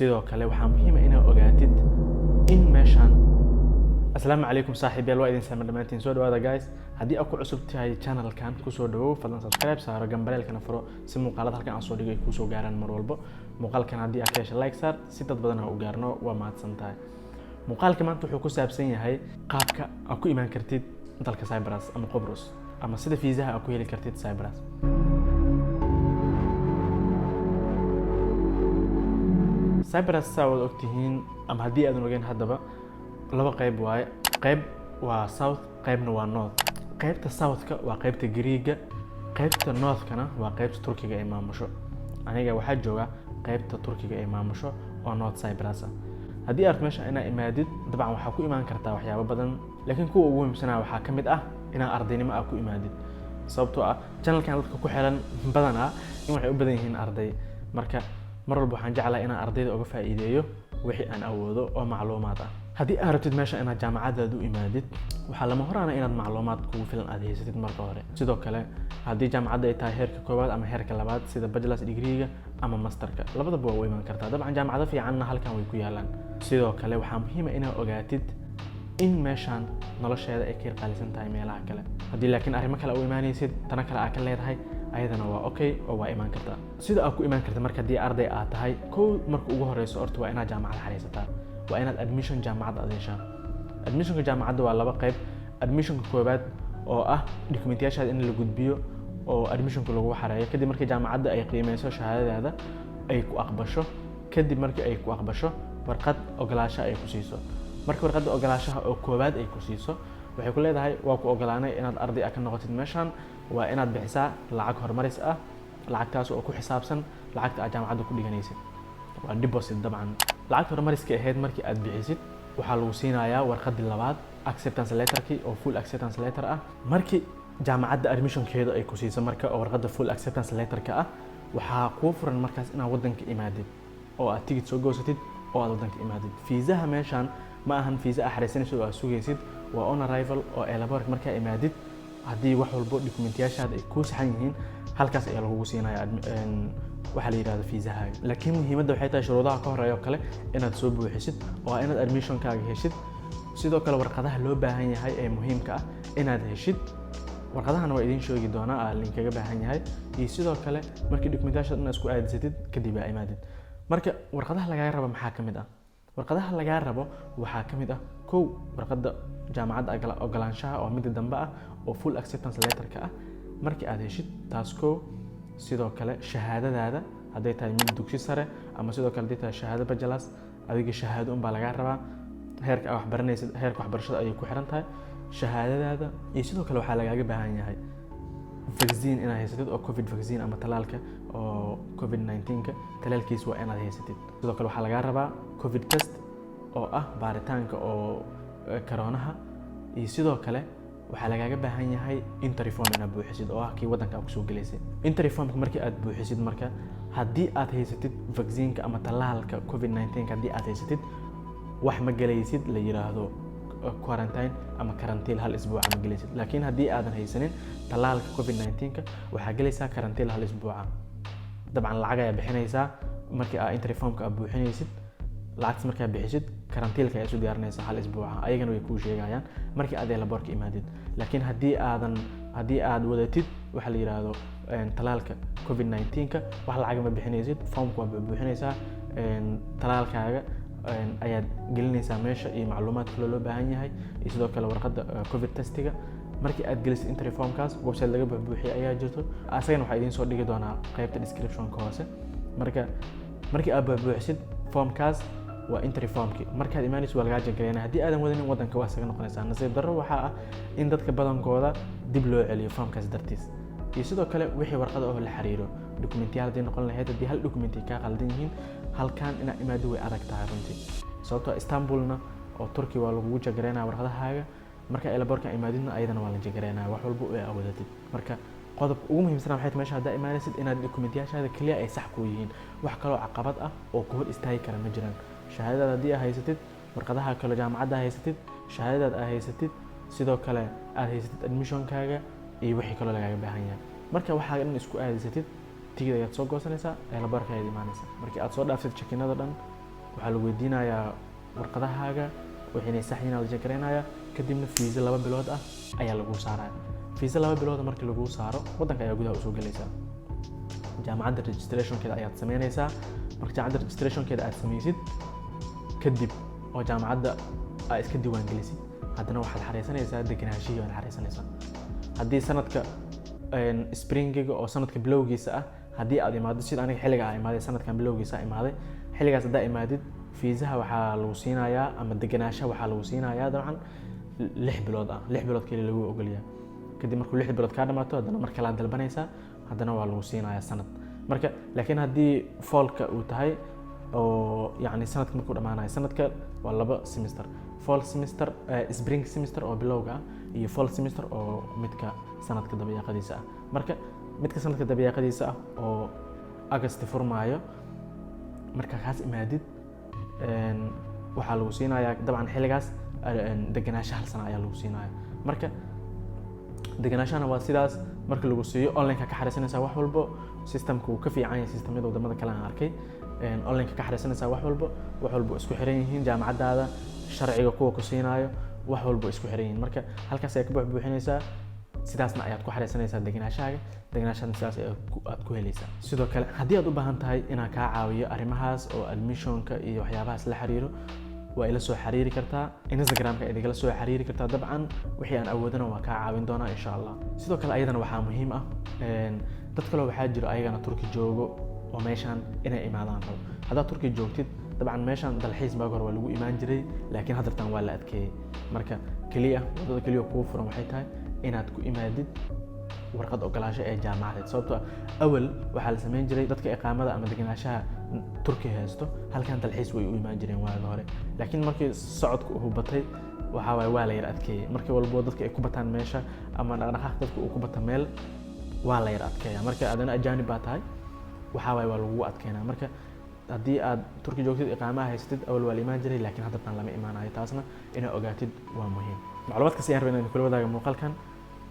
sidoo kale waxaa muhiim ah inaad ogaatid in meeshan asalaamu calaykum saaxiibayaal waa idin salaam dhamaantiin soo dhawaada guys haddii aad ku cusub tahay channelkan ku soo dhawow fadlan subscribe saaro gambareelkana furo si muuqaalada halkan aan soo dhigo ay ku soo gaaraan mar walba muuqaalkan haddii aad ka heshay like saar si dad badan u gaarno waa mahadsantahay muuqaalka maanta wuxuu ku saabsan yahay qaabka aad ku imaan kartid dalka Cyprus ama Qobrus ama sida fiisaha aad ku heli kartid Cyprus Cyprus saawad ogtihiin ama haddii aadan ogeyn haddaba laba qayb waaye qayb waa south qaybna waa north qaybta southka waa qaybta Greega qaybta northkana waa qaybta Turkiga ee maamusho aniga waxaa jooga qaybta Turkiga ee maamusho oo North Cyprus haddii aad meesha inaad imaadid dabcan waxaa ku imaan kartaa waxyaabo badan laakiin kuwa ugu muhiimsanaa waxaa ka mid ah inaad ardaynimo aad ku imaadid sababtoo ah channelkan dadka ku xiran badanaa in waxay u badan yihiin arday marka mar walba waxaan jeclahay inaan ardayda uga faa'iideeyo wixii aan awoodo oo macluumaad ah haddii aad rabtid meesha inaad jaamacadaada u imaadid waxaa lama horaana inaad macluumaad kugu filan aad haysatid marka hore sidoo kale haddii jaamacadda ay tahay heerka koowaad ama heerka labaad sida bachelor's degree-ga ama masterka labadaba waa u iman kartaa dabcan jaamacado fiicanna halkan way ku yaalaan sidoo kale waxaa muhiim ah inaad ogaatid in meeshan nolosheeda ay ka qaalisan tahay meelaha kale haddii laakiin arrimo kale u imaanaysid tana kale aad ka leedahay ayadana waa okay oo waa iman kartaa sida aad ku iman karta marka haddii arday aad tahay kow marka ugu horeyso horta waa inaad jaamacad xariisataa waa inaad admission jaamacad aad heshaa admissionka jaamacadda waa laba qayb admissionka koowaad oo ah documentyaashaada in la gudbiyo oo admissionka lagu xareeyo kadib markii jaamacadda ay qiimeyso shahaadadaada ay ku aqbasho kadib markii ay ku aqbasho warqad ogolaansho ay ku siiso marka warqadda ogolaanshaha oo koowaad ay ku siiso waxay ku leedahay waa ku ogolaanay inaad arday ka noqotid meeshan waa inaad bixisaa lacag horumaris ah lacagtaas oo ku xisaabsan lacagta aad jaamacadda ku dhiganaysid waa deposit dabcan lacagta horumariska ahayd markii aad bixisid waxaa lagu siinayaa warqadii labaad acceptance letterkii oo full acceptance letter ah markii jaamacadda admissionkeeda ay ku siiso marka oo warqadda full acceptance letterka ah waxaa kuu furan markaas inaad waddanka imaadid oo aad ticket soo goosatid oo aad waddanka imaadid fiisaha meeshan ma ahan fiisa aad xariisanaysid oo aad sugaysid waa on arrival oo airport markaa imaadid haddii wax walbo documentyaashaada ay ku saxan yihiin halkaas ayaa lagugu siinayaa waxaa la yiraahdo fiisaha laakiin muhiimadda waxay tahay shuruudaha ka horeeya oo kale inaad soo buuxisid oo inaad admissionkaaga heshid sidoo kale warqadaha loo baahan yahay ee muhiimka ah inaad heshid warqadahana waa idin sheegi doonaa aa linkaga baahan yahay iyo sidoo kale markii documentyaashaada inaad isku aadisatid kadib aa imaadid marka warqadaha lagaa rabo maxaa ka mid ah warqadaha lagaa rabo waxaa ka mid ah kow warqadda jaamacadda ogolaanshaha oo midda dambe ah oo full acceptance letterka ah markii aad heshid taas kow sidoo kale shahaadadaada hadday tahay mid dugsi sare ama sidoo kale hadday tahay shahaado bachelor's adiga shahaado unbaa lagaa rabaa heerka aad waxbaranaysid heerka waxbarashada ayay ku xiran tahay shahaadadaada iyo sidoo kale waxaa lagaaga baahan yahay vaccine inaad haysatid oo covid vaccine ama talaalka oo covid-19ka talaalkiis waa inaad haysatid sidoo kale waxaa lagaa rabaa covid test oo ah baaritaanka oo koronaha iyo sidoo kale waxaa lagaaga baahan yahay entry form inaad buuxisid oo ah kii waddanka aad kusoo gelaysay entry formka markii aad buuxisid marka haddii aad haysatid vaccineka ama talaalka covid-19 haddii aad haysatid wax ma gelaysid la yiraahdo quarantine ama karantiil hal isbuuc ma gelaysid laakiin haddii aadan haysanin talaalka covid-19 waxaa gelaysaa karantiil hal isbuuc dabcan lacag ayaa bixinaysaa markii aad entry formka aad buuxinaysid lacagta markaa bixisid karantiilka ayaa isu diyaarinaysaa hal isbuuc ayagana way kuu sheegayaan markii aad laboorka imaadid laakiin haddii aad wadatid waxa la yiraahdo talaalka covid-19 wax lacag ma bixinaysid formka waa buuxinaysaa talaalkaaga ayaad gelinaysaa meesha iyo macluumaadka loo baahan yahay iyo sidoo kale warqadda covid testiga markii aad gelisid entry formkaas website laga buuxiyay ayaa jirto asagana waxaa idiin soo dhigi doonaa qaybta description-ka hoose markii aad buuxisid formkaas waa entry formki markaad imaanaysid waa lagaa jagareynaa haddii aadan wadanin waddanka waa isaga noqonaysaa nasiib darro waxaa ah in dadka badankooda dib loo celiyo formkaas dartiis iyo sidoo kale wixii warqada oo la xiriiro documentyaal haddii noqon lahayd haddii hal documenti kaa qaldan yihiin halkan inaad imaado way adag tahay runtii sababtoo Istanbulna oo Turki waa lagugu jagareynaa warqadahaaga marka airportka imaadidna ayadana waa la jagareynaa wax walba oo awoodatid marka qodobka ugu muhiimsan waxay meesha hadda imaanaysid inaad documentyaashaada kaliya ay sax ku yihiin wax kale oo caqabad ah oo ku hor istaagi kara ma jiraan shahaadada haddii aad haysatid warqadaha kale jaamacadda haysatid shahaadadaad aad haysatid sidoo kale aad haysatid admissionkaaga iyo wixii kale lagaaga baahan yahay marka waxaa in isku aadisatid tigid ayaad soo goosanaysaa airportka ayaad imaanaysaa markii aad soo dhaaftid check-inada dhan waxaa lagu weydiinayaa warqadahaaga waxayna sax yihiin la jeekareynayaa kadibna fiisa 2 bilood ah ayaa lagu saaraya fiisa 2 bilood markii lagu saaro wadanka ayaa gudaha u soo galaysaa jaamacadda registrationkeeda ayaad sameynaysaa marka jaamacadda registrationkeeda aad sameysid kadib oo jaamacadda aad iska diiwaan gelisid haddana waxaad xareysanaysaa degenaashihii waad xareysanaysaa haddii sanadka springiga oo sanadka bilowgiisa ah haddii aad imaado sida aniga xilliga aan imaaday sanadkan bilowgiisa imaaday xilligaas haddaa imaadid fiisaha waxaa lagu siinayaa ama degenaanshaha waxaa lagu siinayaa dabcan 6 bilood ah 6 bilood kaliya lagu ogolyahay kadib markuu 6 bilood ka dhamaato haddana mar kale aad dalbanaysaa haddana waa lagu siinayaa sanad marka laakiin haddii fallka uu tahay oo yani sanadka markuu dhamaanayo sanadka waa 2 semester fall semester spring semester oo bilowga ah iyo fall semester oo midka sanadka dabayaaqadiisa ah marka midka sanadka dabayaaqadiisa ah oo August furmaayo marka kaas imaadid waxaa lagu siinayaa dabcan xilligaas degenaansho hal sano ayaa lagu siinayaa marka degenaanshana waa sidaas marka lagu siiyo online-ka ka xareysanaysaa wax walbo systemka uu ka fiican yahay systemyada wadamada kale aan arkay online-ka ka xareysanaysaa wax walbo isku xiran yihiin jaamacadaada sharciga kuwa ku siinayo wax walbo isku xiran yihiin marka halkaas ayaa ka buuxinaysaa sidaasna ayaad ku xareysanaysaa degenaashada sidaas aad ku helaysaa sidoo kale haddii aad u baahan tahay inaan kaa caawiyo arrimahaas oo admissionka iyo waxyaabahaas la xiriiro waa ila soo xiriiri kartaa Instagram-ka idigala soo xiriiri kartaa dabcan wixii aan awoodana waa kaa caawin doonaa insha Allah sidoo kale ayadana waxaa muhiim ah dad kale waxaa jiro ayagana Turki joogo oo meeshan inay imaadaan rabo haddaad Turki joogtid dabcan meeshan dalxiis baa hore waa lagu imaan jiray laakiin hadda waa la adkeeyay marka kaliya wadada kaliya kugu furan waxay tahay inaad ku imaadid warqad ogolaansho ee jaamacadeed sababtoo awal waxaa la sameyn jiray dadka iqaamada ama degenaanshaha Turki haysto halkan dalxiis way u imaan jireen waaga hore laakiin markii socodku uu batay waxa waa la yar adkeeyay markii walba dadka ay ku bataan meesha ama dhaqdhaqaaq dadku uu ku bata meel waa la yar adkeeyaa marka adana ajaanib baa tahay waxa waa lagu adkeynaa marka haddii aad Turki joogtid iqaamaha haystid awal waa la imaan jiray laakiin hadda lama imaanayo taasna inaad ogaatid waa muhiim macluumaadka si aan rabay inaan kula wadaago muuqaalkan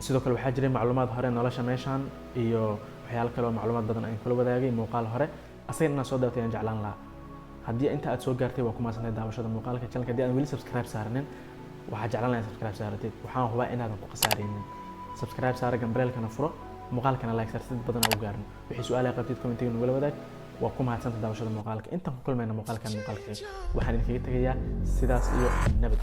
sidoo kale waxaa jiray macluumaad hore nolosha meeshan iyo waxyaalo kale oo macluumaad badan aan kula wadaagay muuqaal hore asagana soo daawatay aan jeclaan lahaa haddii inta aad soo gaartay waa ku maasantahay daawashada muuqaalka channelka haddii aan weli subscribe saarnin waxaa jeclaan lahaa subscribe saaratid waxaan hubaa inaadan ku qasaareynin subscribe saara gambareelkana furo muuqaalkana like saar sid badan u gaarno wixii su'aalaha qabtid commentiga nagula wadaag waa ku mahadsantahay daawashada muuqaalka intaan ku kulmayna muuqaalkan waxaan idinkaga tagayaa sidaas iyo nabad